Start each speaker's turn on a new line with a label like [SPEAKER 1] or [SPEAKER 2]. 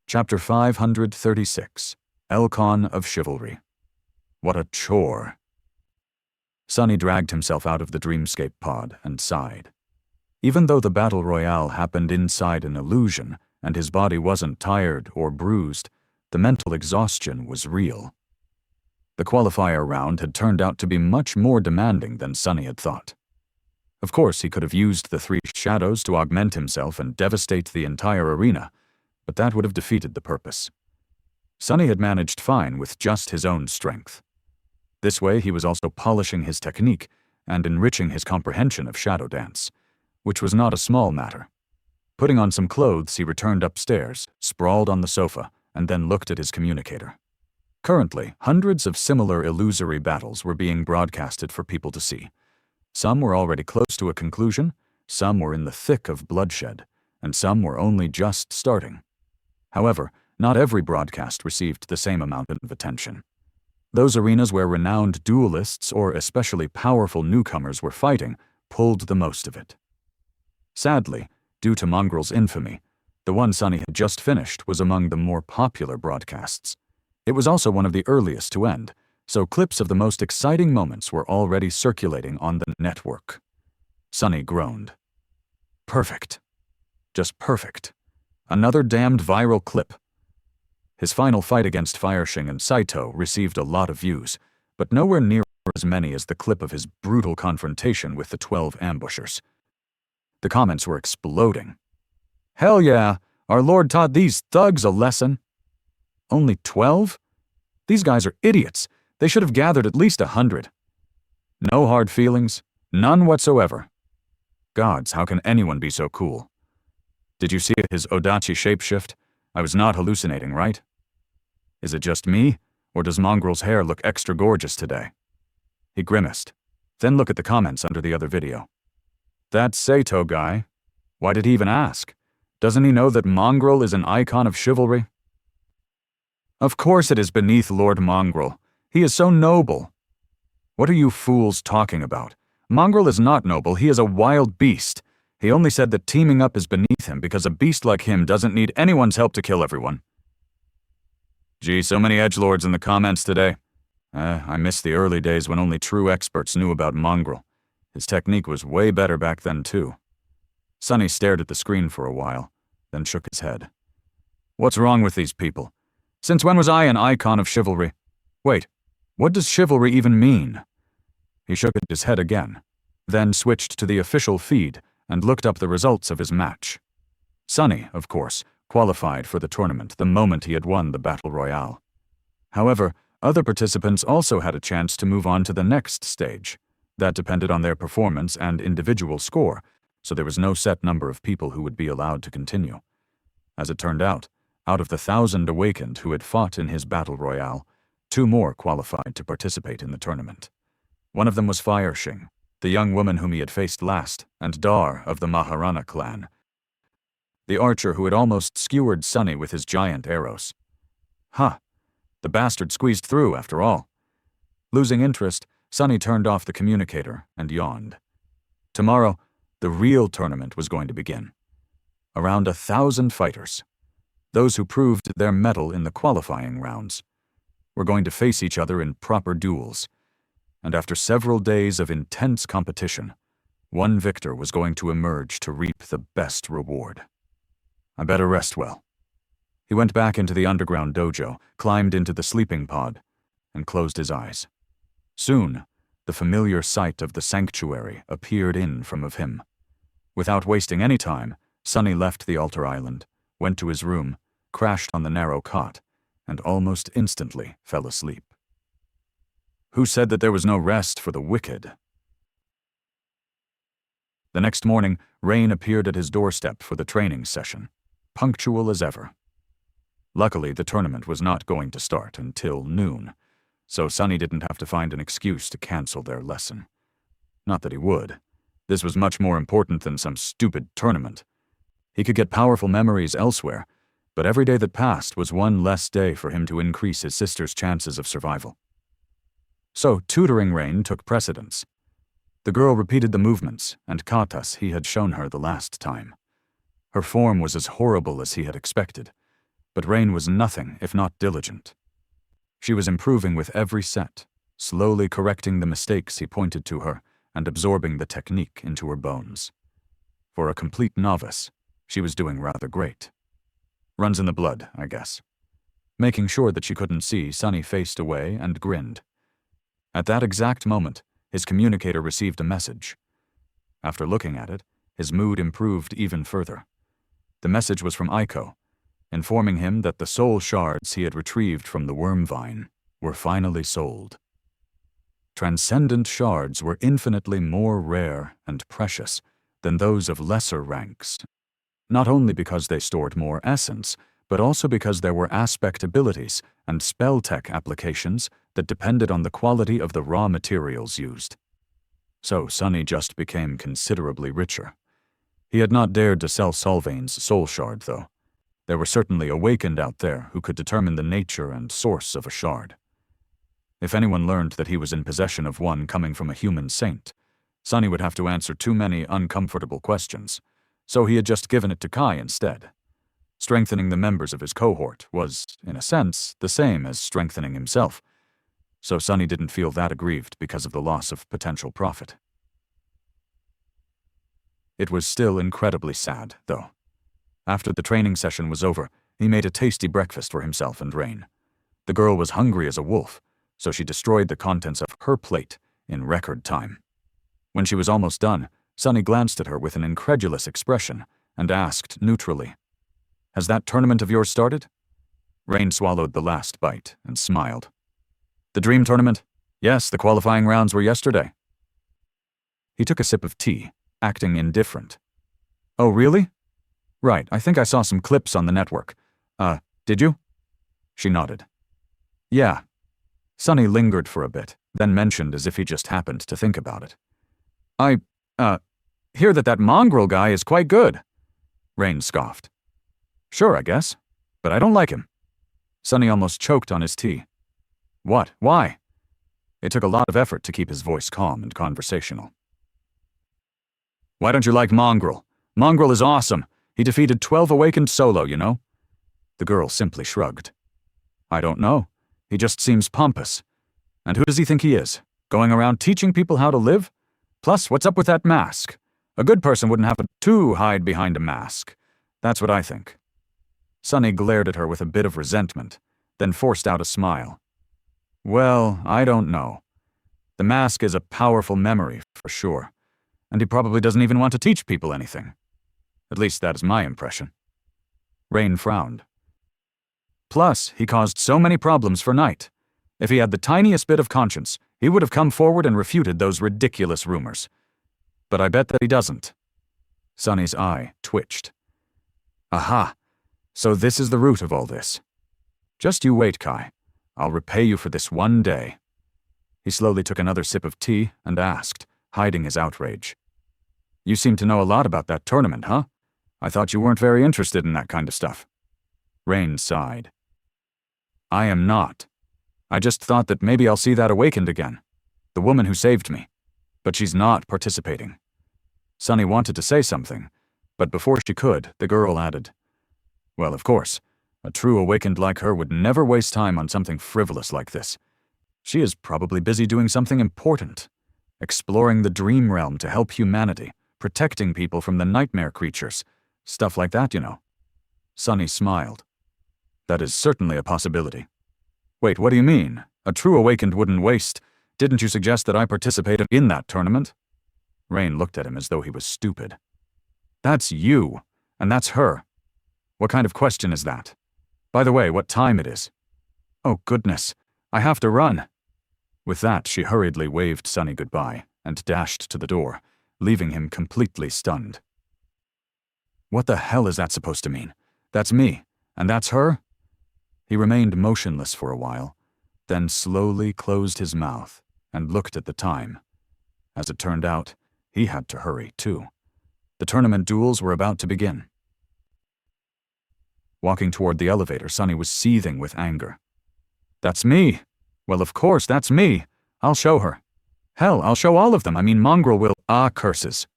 [SPEAKER 1] Chapter 536, Lcon of Chivalry. What a chore. Sonny dragged himself out of the dreamscape pod and sighed. Even though the battle royale happened inside an illusion and his body wasn't tired or bruised, the mental exhaustion was real. The qualifier round had turned out to be much more demanding than Sonny had thought. Of course, he could have used the 3 shadows to augment himself and devastate the entire arena, but that would have defeated the purpose. Sonny had managed fine with just his own strength. This way, he was also polishing his technique and enriching his comprehension of shadow dance, which was not a small matter. Putting on some clothes, he returned upstairs, sprawled on the sofa, and then looked at his communicator. Currently, hundreds of similar illusory battles were being broadcasted for people to see. Some were already close to a conclusion, some were in the thick of bloodshed, and some were only just starting. However, not every broadcast received the same amount of attention. Those arenas where renowned duelists or especially powerful newcomers were fighting pulled the most of it. Sadly, due to Mongrel's infamy, the one Sonny had just finished was among the more popular broadcasts. It was also one of the earliest to end, so clips of the most exciting moments were already circulating on the network. Sonny groaned. Perfect. Just perfect. Another damned viral clip. His final fight against Fireshing and Saito received a lot of views, but nowhere near as many as the clip of his brutal confrontation with the 12 ambushers. The comments were exploding. Hell yeah, our Lord taught these thugs a lesson. Only 12? These guys are idiots. They should have gathered at least 100. No hard feelings, none whatsoever. Gods, how can anyone be so cool? Did you see his Odachi shapeshift? I was not hallucinating, right? Is it just me, or does Mongrel's hair look extra gorgeous today? He grimaced. Then look at the comments under the other video. That Saito guy? Why did he even ask? Doesn't he know that Mongrel is an icon of chivalry? Of course it is beneath Lord Mongrel. He is so noble. What are you fools talking about? Mongrel is not noble, he is a wild beast. He only said that teaming up is beneath him because a beast like him doesn't need anyone's help to kill everyone. Gee, so many edgelords in the comments today. I miss the early days when only true experts knew about Mongrel. His technique was way better back then, too. Sonny stared at the screen for a while, then shook his head. What's wrong with these people? Since when was I an icon of chivalry? Wait, what does chivalry even mean? He shook his head again, then switched to the official feed and looked up the results of his match. Sonny, of course, qualified for the tournament the moment he had won the Battle Royale. However, other participants also had a chance to move on to the next stage. That depended on their performance and individual score, so there was no set number of people who would be allowed to continue. As it turned out of the 1,000 awakened who had fought in his Battle Royale, 2 more qualified to participate in the tournament. One of them was Fireshing, the young woman whom he had faced last, and Dar of the Maharana clan, the archer who had almost skewered Sonny with his giant arrows. Huh, the bastard squeezed through after all. Losing interest, Sonny turned off the communicator and yawned. Tomorrow, the real tournament was going to begin. Around 1,000 fighters, those who proved their mettle in the qualifying rounds, were going to face each other in proper duels. And after several days of intense competition, one victor was going to emerge to reap the best reward. I better rest well. He went back into the underground dojo, climbed into the sleeping pod, and closed his eyes. Soon, the familiar sight of the sanctuary appeared in front of him. Without wasting any time, Sonny left the altar island, went to his room, crashed on the narrow cot, and almost instantly fell asleep. Who said that there was no rest for the wicked? The next morning, Rain appeared at his doorstep for the training session, punctual as ever. Luckily, the tournament was not going to start until noon, so Sonny didn't have to find an excuse to cancel their lesson. Not that he would. This was much more important than some stupid tournament. He could get powerful memories elsewhere, but every day that passed was one less day for him to increase his sister's chances of survival. So tutoring Rain took precedence. The girl repeated the movements and katas he had shown her the last time. Her form was as horrible as he had expected, but Rain was nothing if not diligent. She was improving with every set, slowly correcting the mistakes he pointed to her and absorbing the technique into her bones. For a complete novice, she was doing rather great. Runs in the blood, I guess. Making sure that she couldn't see, Sunny faced away and grinned. At that exact moment, his communicator received a message. After looking at it, his mood improved even further. The message was from Aiko, informing him that the soul shards he had retrieved from the worm vine were finally sold. Transcendent shards were infinitely more rare and precious than those of lesser ranks, not only because they stored more essence, but also because there were aspect abilities and spell tech applications that depended on the quality of the raw materials used. So Sunny just became considerably richer. He had not dared to sell Solvain's soul shard, though. There were certainly awakened out there who could determine the nature and source of a shard. If anyone learned that he was in possession of one coming from a human saint, Sunny would have to answer too many uncomfortable questions, so he had just given it to Kai instead. Strengthening the members of his cohort was, in a sense, the same as strengthening himself, so Sunny didn't feel that aggrieved because of the loss of potential profit. It was still incredibly sad, though. After the training session was over, he made a tasty breakfast for himself and Rain. The girl was hungry as a wolf, so she destroyed the contents of her plate in record time. When she was almost done, Sunny glanced at her with an incredulous expression and asked neutrally, "Has that tournament of yours started?" Rain swallowed the last bite and smiled. "The dream tournament? Yes, the qualifying rounds were yesterday." He took a sip of tea, acting indifferent. "Oh, really? Right, I think I saw some clips on the network. Did you?" She nodded. "Yeah." Sunny lingered for a bit, then mentioned as if he just happened to think about it. I hear that mongrel guy is quite good." Rain scoffed. "Sure, I guess, but I don't like him." Sunny almost choked on his tea. "What? Why?" It took a lot of effort to keep his voice calm and conversational. "Why don't you like Mongrel? Mongrel is awesome. He defeated 12 awakened solo, you know?" The girl simply shrugged. "I don't know. He just seems pompous. And who does he think he is? Going around teaching people how to live? Plus, what's up with that mask? A good person wouldn't have to hide behind a mask. That's what I think." Sunny glared at her with a bit of resentment, then forced out a smile. "Well, I don't know. The mask is a powerful memory, for sure, and he probably doesn't even want to teach people anything. At least that is my impression." Rain frowned. "Plus, he caused so many problems for Knight. If he had the tiniest bit of conscience, he would have come forward and refuted those ridiculous rumors. But I bet that he doesn't." Sunny's eye twitched. "Aha! So this is the root of all this. Just you wait, Kai. I'll repay you for this one day." He slowly took another sip of tea and asked, hiding his outrage, "You seem to know a lot about that tournament, huh? I thought you weren't very interested in that kind of stuff." Rain sighed. "I am not. I just thought that maybe I'll see that awakened again. The woman who saved me. But she's not participating." Sunny wanted to say something, but before she could, the girl added, "Well, of course, a true awakened like her would never waste time on something frivolous like this. She is probably busy doing something important, exploring the dream realm to help humanity, protecting people from the nightmare creatures, stuff like that, you know." Sunny smiled. "That is certainly a possibility." "Wait, what do you mean? A true awakened wouldn't waste. Didn't you suggest that I participated in that tournament?" Rain looked at him as though he was stupid. "That's you, and that's her. What kind of question is that? By the way, what time it is?" "Oh, goodness, I have to run." With that, she hurriedly waved Sunny goodbye and dashed to the door, leaving him completely stunned. What the hell is that supposed to mean? That's me, and that's her? He remained motionless for a while, then slowly closed his mouth and looked at the time. As it turned out, he had to hurry, too. The tournament duels were about to begin. Walking toward the elevator, Sunny was seething with anger. "That's me! Well, of course, that's me! I'll show her. Hell, I'll show all of them. I mean, Mongrel will— Ah, curses.